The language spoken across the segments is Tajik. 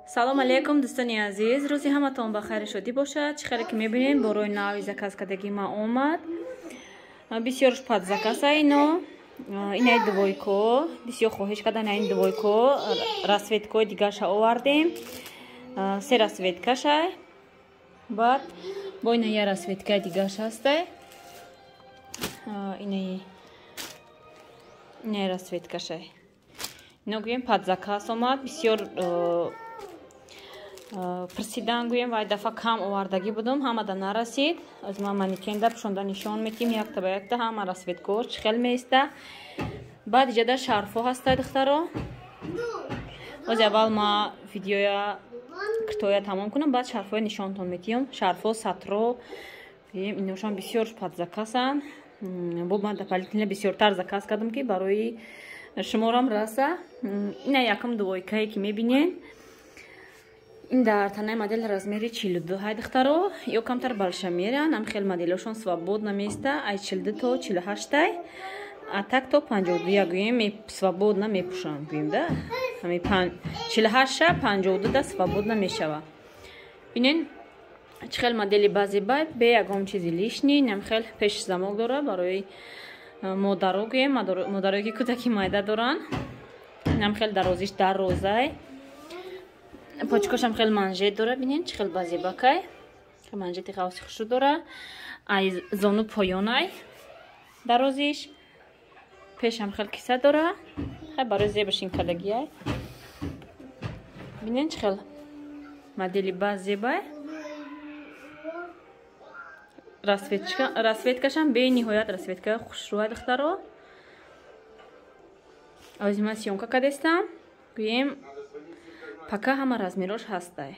салом алейкум дӯстони азиз, рӯзи ҳаматон ба хайри шодӣ бошад. Чӣ хеле ки мебинем борои нави заказ кардагӣ ман омад. Бисёр шпат заказ ино. Инаи двойко, бисёр хоҳиш кардан ин двойко, расветкои дигарша овардем. Се расветкашай. Баъд бо инаи расветкаи дигарша ҳастай. Инаи расветкашай. Ино гӯем пад заказ омад. Бисёр прсидан гӯем вай дафъа кам овардагӣ будам, ҳамада нарасид. Аз ман манекенда пушонда нишон метим якта ба якта ҳама расветкош чӣ хел меиста. Баъд иҷада шарфҳо ҳастай духтаро. Ози аввал ма видеоя киртоя тамом кунам, баъд шарфҳоя нишонтон метиҳам. Шарфҳо, сатро, иношам бисёр пад заказан. Бо ман да палитина бисёртар заказ кардам ки барои шуморам раса. Ина якум двойкае ки мебинен. Ин дар танаи модел размери 42 ҳай духтаро. Ё камтар балша меран, ам хел моделошон свободна места, ай 42 то 48 ай. А так то 52 гӯем свободна мепушам гӯем да. Ҳами 48 52 да свободна мешава. Бинен чӣ хел модели баъзе байт бе ягон чизи лишни, нам хел пеш замок дора барои модаро гӯем, модарое ки кӯдаки майда доран. Нам хел дарозиш дарозай. Почкошам хел манжет дора, бинен чӣ хел базебакай. Манжети хавси хушу дора. Ай зону поёнай дарозиш. Пешам хел киса дора. Хай барои зебашин кардагиай. Бинен чӣ хел модели базебай. Расветкашам бениҳоят расветкаи хушрӯай духтаро. Озима сёнка кардестам. Гӯем пака ҳама размерош ҳастай.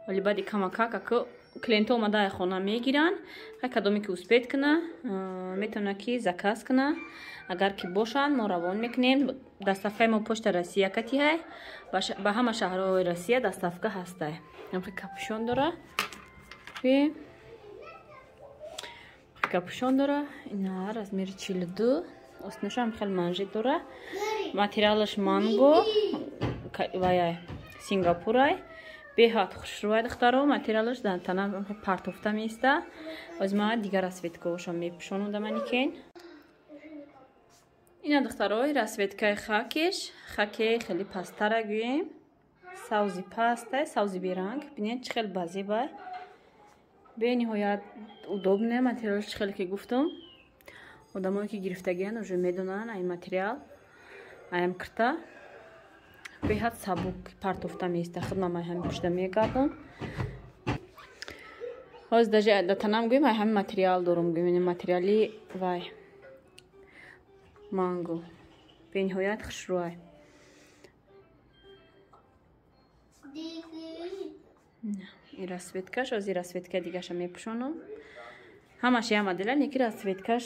Вали баъди камака како клиентҳо омадаи хона мегиран. Хай кадоме ки успед кина, метавона ки заказ кина. Агар ки бошанд мо равон мекунем. Доставкаи мо почта Россия катиҳай. Ба ҳама шаҳрҳои Россия доставка ҳастай. Намхи капушон дора. Капушон дора. Ина размери 42. Остиношам хел манжет дора. Материалаш манго. Ваяй Сингапурай. Беҳад хушрӯай духтаро. Материалаш дар тана партофта меиста. Озма дигар расветкаошам мепушонам да маникен. Ина духтарои расветкаи хакеш. Хаке хели пасттара гӯем. Савзи пастай, савзи беранг. Бинед чӣ хел базебай. Бениҳоят удобне. Материалаш чӣ хеле ки гуфтам. Одамое ки гирифтагиян уже медонан ай материал. Аям кирта. Беҳад сабук партофта меиста. Худман май ҳами пушта мегардам. Ҳоз даже да танам гӯем ай ҳами материал дорам гӯем. Материали вай манго. Бениҳоят хушрӯай. ин расветкаш, ози расветка дигаша мепушонам. Ҳамаш я модела, неки расветкаш,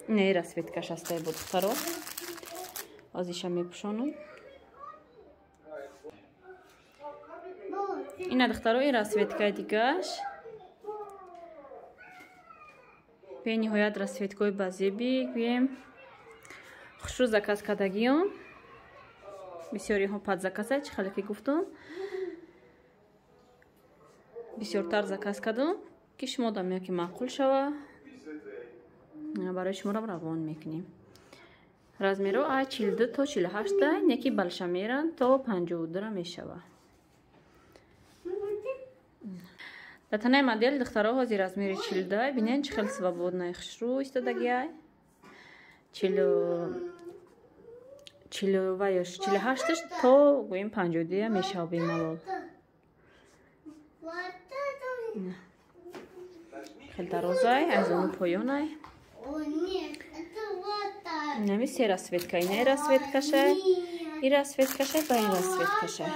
не расветкаш ҳастай бо духтаро. Озиша мепушонам. Ина духтаро ин расветкаи дигаш. Бениҳоят расветкаи базеби гӯем. Хушрӯ заказ кардагиём. Бисёриҳо пад заказай, чӣ хеле ки гуфтам. Бисёртар заказ кардам ки шумо дам яки маъқул шава. Барои шуморам равон мекунем. Размеро ай 42 то 48 ай, неки балша меран то 52 мешава. Дар танаи модел духтаро ҳози размери 42 ай. Бинен чӣ хел свободнаи хушрӯ истодагиай. 48 то гӯем 52 мешава бемалол. Хел дарозай, айзону поёнай. Нами се расветка, инаи расветкашай. Ин расветкашай ба ин расветкашай.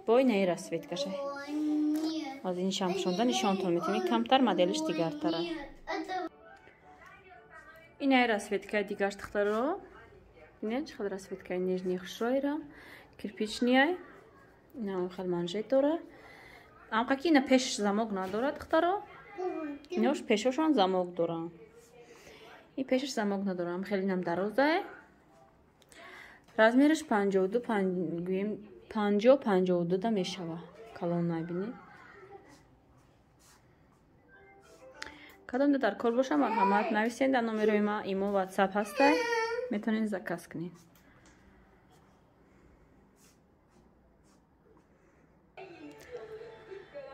Бо инаи расветкашай. Аз ин шампушонда нишонтон метавонед. Камтар моделиш дигартарай. Инаи расветкаи дигаш духтаро. Бинед чӣ хел расветкаи нежни хушрӯира. Кирпичнияй. Ина хел манжет дора. Амқа ки ина пеш замок надорад духтаро. Инош пешошон замок доран. ин пешаш замок надорам. Хеле нам дарозае. Размераш 52 гӯем 50-52 мешава. Калон набинед. Кадом дар кор боша марҳамат нависед. Дар номерои ма имо WhatsApp ҳастай. Метавонед заказ кунед.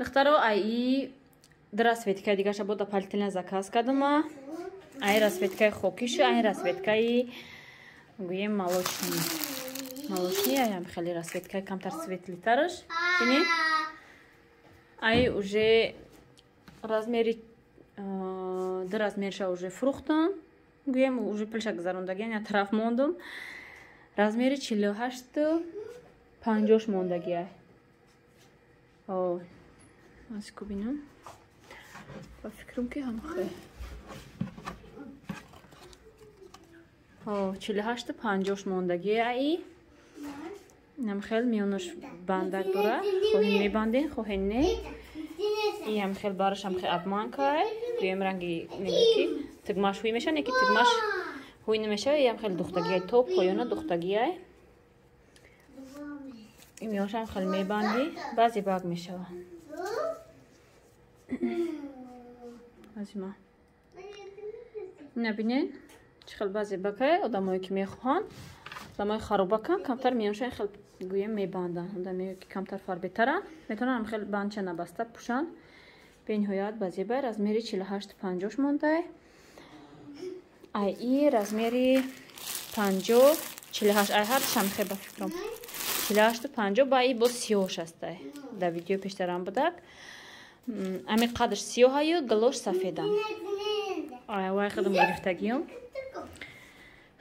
духтаро ай расветкаи дигаша бода палтина заказ кардама. Ай расветкаи хокишу, ай расветкаи гӯем молочни. Молочни ай хеле расветкаи камтар светлитараш. Бинед? Ай уже размери ду размерша уже фурухтам. Гӯем уже пилша гузарондагиам я тараф мондум. Размери 48-50 мондагиай. О, аску бинам. Ба фикрам ки ҳам хе. О, 48-50 мондагиай. Нам хел миёнаш бандак дора. Хоҳем мебандем, хоҳем не. Ям хел барашам хе обманкай. Гӯем ранги неки тигмаш ҳуй меша, неки тигмаш ҳуй намеша. Ям хел духтагиай то поёна духтагиай. Миёшам хел мебанди, баъзе баг мешава. азима набинед чӣ хел баъзе бакай одамое ки мехоҳанд одамои харобакан камтар миёнашон хел гӯем мебанданд. одамое ки камтар фарбетаранд метавонанд хел бандча набаста пӯшанд. бениҳоят базебай размери 48-50 мондай. ай и размери 50-48 ай ҳардушам хел ба фикрам 48-50 ба и бо сиёҳаш астай. дар видео пештарам будак. ами қадрш сиёҳаю галош сафедам. ай вай худам гирифтагиём.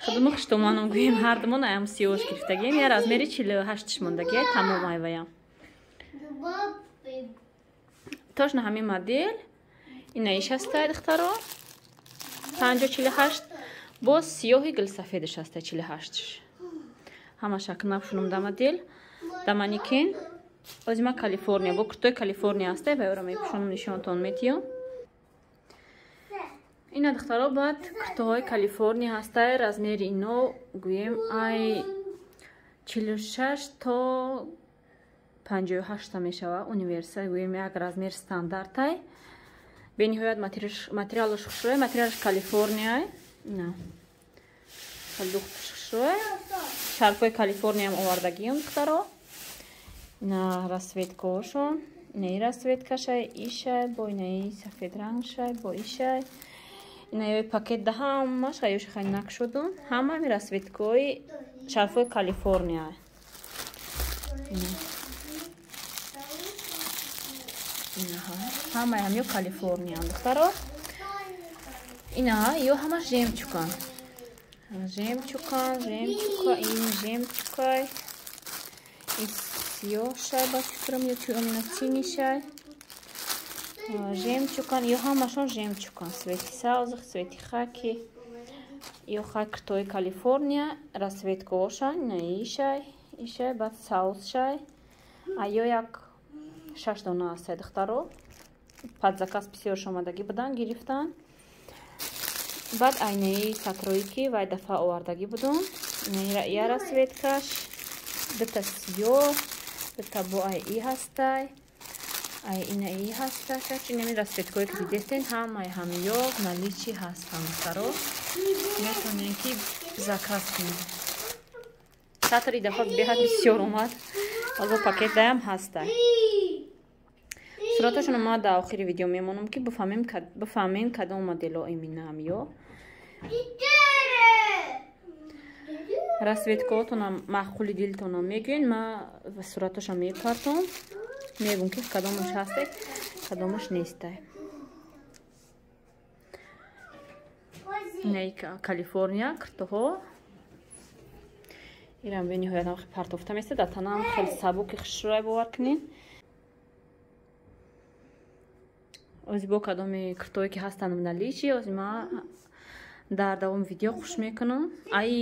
худам хуштоманам гӯем ҳардумон аям сиёҳаш гирифтагием. я размери 48 мондагиай тамом айваям. точно ҳамин модел инаиш ҳастай духтаро 50-48 бо сиёҳи гилсафедаш ҳастай 48. ҳама шакл напушунам да модел да маникен озима Калифорния бо куртои Калифорния ҳастай ба ёра мепушунам нишонтон метиём. ина духтаро баъд куртоҳои Калифорния ҳастай размери ино гӯем ай 46 то 58 мешава универсал гӯем як размер стандартай. бениҳоят материалаш хушрӯй материалаш Калифорниай. ина халдухт хушрӯй шарфои Калифорниям овардагиём духтаро. ина расветкаошон инаи расветкашай ишай бо инаи сафед рангшай бо ишай инаи пакет да ҳамаш ҳаёши хай нак шудум. ҳамаи расветкаои шарфои Калифорния ҳамаи ҳамё Калифорния духтаро. ина ё ҳамаш жемчукан ин жемчукай ин сиёҳшай ба фикрам ё тёмно-синишай жемчукан ё ҳамашон жемчукан свети савз свети хаки ё хай куртои Калифорния расветкаошан ина ишай баъд савзшай ё як 6 дона ҳастай духтаро. пад заказ бисёрш омадагӣ будан гирифтан. баъд айнаи сатрои ки вай дафъа овардагӣ будум я расветкаш дута сиёҳ дута бо ай и ҳастай ай инаи ҳасташа чинами расветкое ки дидестен ҳамаи ҳамё наличи ҳастанд духтаро. метавонем ки заказ кунем. сатри дафъа беҳад бисёр омад албо пакетдаям ҳастай. сураташон ма дар охири видео мемонам ки бифаҳмем кадом модело иминам ё расветкаотонам маъқули дилтонам мегӯен ма сураташам мепартом мегӯм ки кадомаш ҳастай кадомаш нестай. инаи Калифорния куртоҳо ирам бениҳоятам партофта места дар танам хеле сабуки хушрӯй бовар кунед. озибо кадоми куртое ки ҳастанд наличи озима дар давоми видео хуш мекунам. ай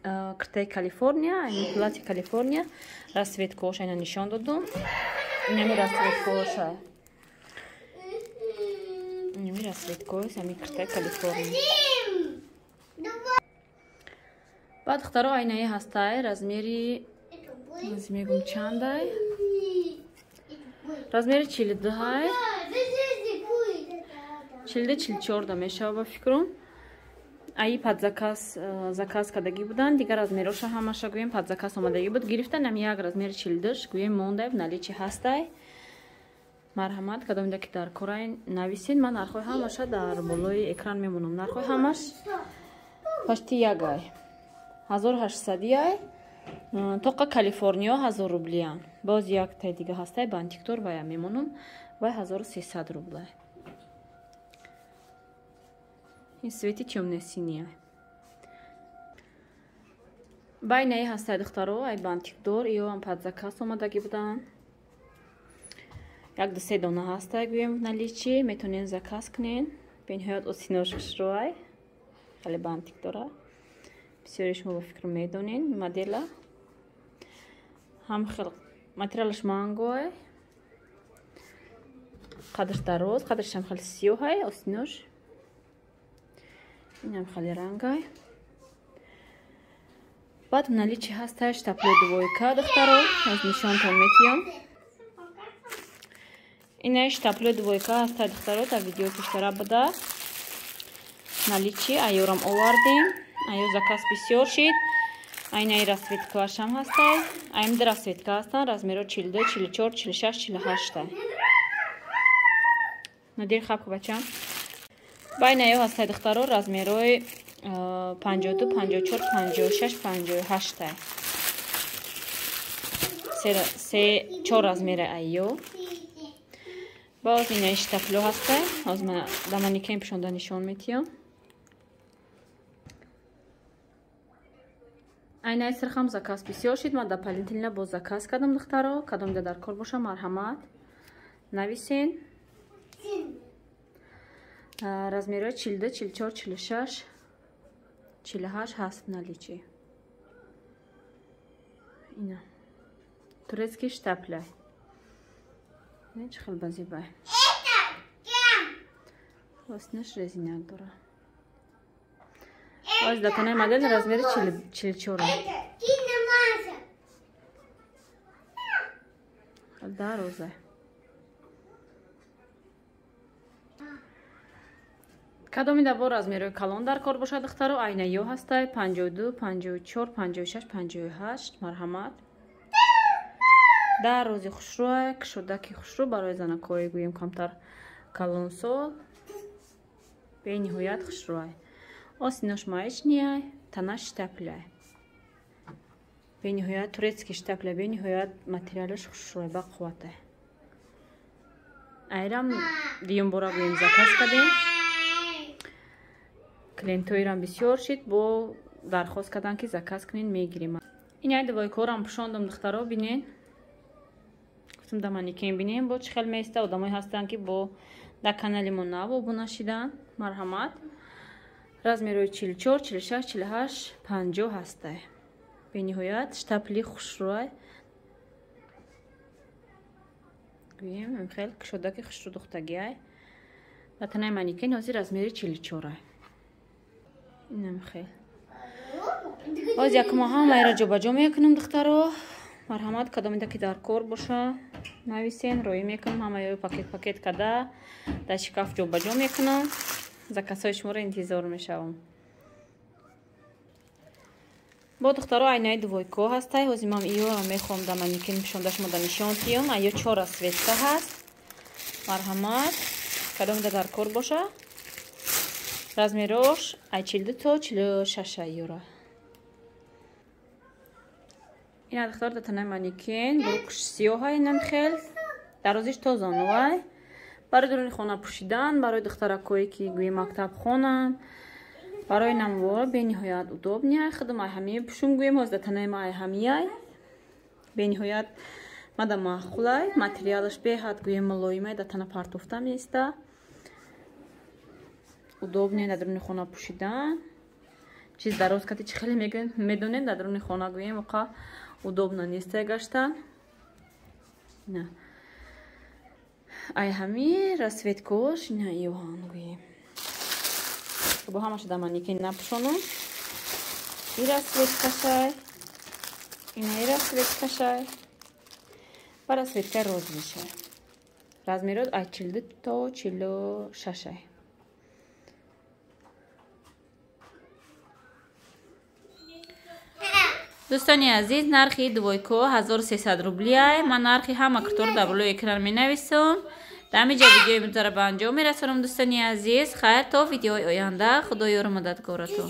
куртаи Калифорния ай плати Калифорния расветкаоша ина нишон додум. инами расветкаоша инами расветкаоша ами куртаи Калифорния. баъд духтаро айнаи ҳастай размери аз мегум чандай размери 42 44 мешава ба фикрум аи падзаказ заказ кардаги буданд дигар размероша ҳамаша гӯем падзаказ омадагӣ буд гирифтан ам як размери 42 гӯем мондай в наличи ҳастай марҳамат кадомида ки дар кораи нависед ман нархҳои ҳамаша дар болои экран мемонам нархҳои ҳамаш пашти ягай 1800 яй тоқа калифорниё 1000 рублиян боз яктай дига ҳастай бантиктор вая мемонам вай 1300 рублай ин свети тёмно-синия байнаи ҳастай духтаро ай бантикдор ё ам падзаказ омадаги буданд як дусе дона ҳастай гӯем в наличи метонен заказ кунен бениҳоят осиношушруай хеле бантикдора бисёри шумо ба фикр медонен модела ҳам хел материалаш мангоай қадрш дароз қадршам хеле сиёҳай осинош инам хеле рангай баъд в наличи ҳастай штаплои двойка духтаро аз нишонтон метиём инаи штаплои двойка ҳастай духтаро дар видеои пештара буда наличи айёрам овардем айё заказ бисёр шид айнаи расветкавашам ҳастай аимда расветка ҳастанд размеро 42 44 46 48 надир хаб бачам байнаё ҳастай духтаро размерои 52 54 56 58 се 4 размери айё боз инаи штапло ҳастай ҳоз ман дар манекени пешонда нишон метиём айнаи сирхам заказ бисёр шид ман дар палентилина боз заказ кардам духтаро кадомида дар кор боша марҳамат нависен размерои 42 44 46 48 ҳаст в наличи ина турецкий штапля чӣ хел базибай осинаш резинак дора оз датанаи модель размери 44 дароза кадомида бо размерои калон дар кор бошад духтаро айнаё ҳастай 52 54 56 58 марҳамат дар рози хушрӯ кушодаки хушрӯ барои занакое гӯем камтар калонсол бениҳоят хушрӯ осинош маечния танаш штапля бениҳоят турецкий штапля бениҳоят материалаш хушрӯ ба қуввата айрам дуюмбора гӯем заказ кардем клиентоирам бисёр шид бо дархост кардан ки заказ кунен мегирем инаи двойкорам пӯшондам духтаро бинен гуфтам да манекен бинем бо чӣ хел меиста одамое ҳастанд ки бо дар канали мо нав обуна шидан марҳамат размерои 44 46 48 50 ҳастай бениҳоят штапли хушрӯай гӯем хел кушодаки хушрӯ духтагиай ватанаи манекен ҳозир размери 44 инам хел боз якумоҳам майра ҷобаҷо мекунам духтаро марҳамат кадомида ки дар кор боша нависен роӣ мекунам ҳамаё пакет карда дар шикаф ҷобаҷо мекунам заказҳои шуморо интизор мешавам бо духтаро айнаи двойко ҳастай ҳозир ман иёро мехоҳам дар манекен пешонда шумо дар нишон диём айё 4 расветка ҳаст марҳамат кадомида дар кор боша размерош ай 42 то 46 айёра ина духтар датанаи манекен бурукш сиёҳа инам хел дарозиш то зонувай барои дуруни хона пӯшидан барои духтаракое ки гӯи мактаб хонанд барои намвора бениҳоят удобния худам ай ҳамия пӯшум гӯем ҳоз датанаи ма ай ҳамияй бениҳоят мада маъқулай материалаш беҳад гӯем мулоимай датана партофта меиста удобния дар дуруни хона пӯшидан чиз дароз кати чӣ хеле медонед дар дуруни хона гӯем воқа удобно нестай гаштан на ай ҳами расветкош ина иёҳан гӯем бо ҳамаша дар манекен напӯшонам ин расветкашай инаи расцветкашай ва расцветка розовишай. Размерот аз 42 то 46. дӯстони азиз, нархи двойко 1300 рублия. Ман нархи ҳама куртор дар болои экран менависам. дар ҳаминҷо видеои музара ба анҷом мерасонам. дӯстони азиз, хайр то видеои оянда. худо ёру мададгоратон.